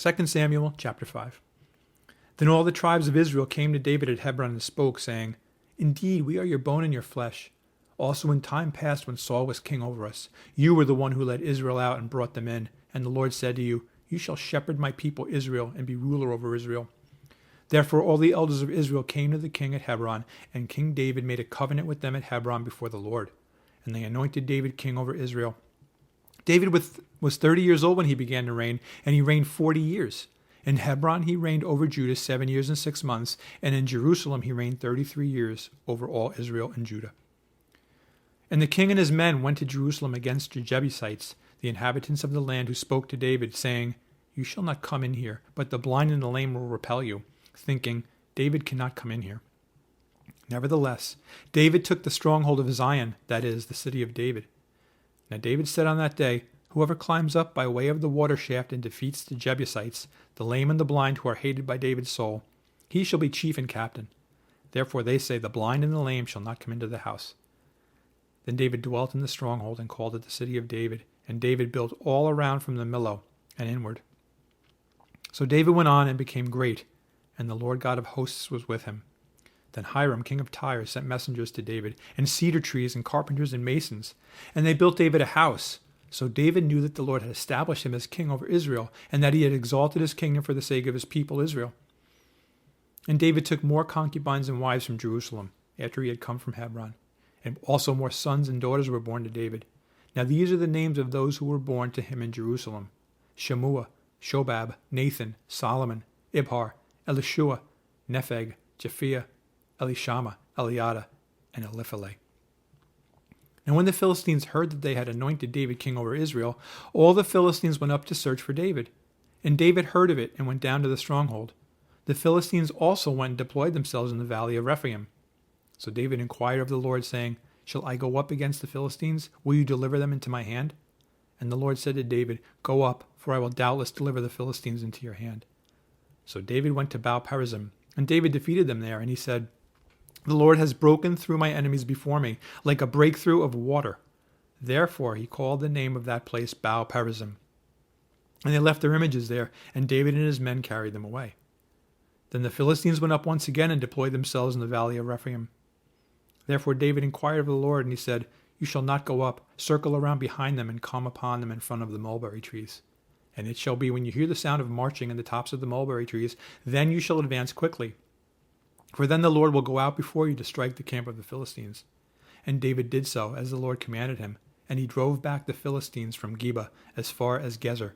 2 Samuel chapter 5. Then all the tribes of Israel came to David at Hebron and spoke, saying, Indeed, we are your bone and your flesh. Also in time past when Saul was king over us, you were the one who led Israel out and brought them in. And the Lord said to you, You shall shepherd my people Israel and be ruler over Israel. Therefore all the elders of Israel came to the king at Hebron, and King David made a covenant with them at Hebron before the Lord. And they anointed David king over Israel. David was 30 years old when he began to reign, and he reigned 40 years. In Hebron he reigned over Judah 7 years and 6 months, and in Jerusalem he reigned 33 years over all Israel and Judah. And the king and his men went to Jerusalem against the Jebusites, the inhabitants of the land, who spoke to David, saying, You shall not come in here, but the blind and the lame will repel you, thinking, David cannot come in here. Nevertheless, David took the stronghold of Zion, that is, the city of David. Now David said on that day, Whoever climbs up by way of the water shaft and defeats the Jebusites, the lame and the blind who are hated by David's soul, he shall be chief and captain. Therefore they say, The blind and the lame shall not come into the house. Then David dwelt in the stronghold and called it the city of David, and David built all around from the Millo and inward. So David went on and became great, and the Lord God of hosts was with him. Then Hiram, king of Tyre, sent messengers to David, and cedar trees, and carpenters, and masons. And they built David a house. So David knew that the Lord had established him as king over Israel, and that he had exalted his kingdom for the sake of his people Israel. And David took more concubines and wives from Jerusalem, after he had come from Hebron. And also more sons and daughters were born to David. Now these are the names of those who were born to him in Jerusalem: Shemua, Shobab, Nathan, Solomon, Ibhar, Elishua, Nepheg, Japhia, Elishama, Eliada, and Elipheleh. And when the Philistines heard that they had anointed David king over Israel, all the Philistines went up to search for David. And David heard of it and went down to the stronghold. The Philistines also went and deployed themselves in the valley of Rephaim. So David inquired of the Lord, saying, Shall I go up against the Philistines? Will you deliver them into my hand? And the Lord said to David, Go up, for I will doubtless deliver the Philistines into your hand. So David went to Baal-perazim, and David defeated them there, and he said, The Lord has broken through my enemies before me, like a breakthrough of water. Therefore he called the name of that place Baal-perazim. And they left their images there, and David and his men carried them away. Then the Philistines went up once again and deployed themselves in the valley of Rephaim. Therefore David inquired of the Lord, and he said, You shall not go up. Circle around behind them and come upon them in front of the mulberry trees. And it shall be, when you hear the sound of marching in the tops of the mulberry trees, then you shall advance quickly. For then the Lord will go out before you to strike the camp of the Philistines. And David did so, as the Lord commanded him, and he drove back the Philistines from Geba as far as Gezer.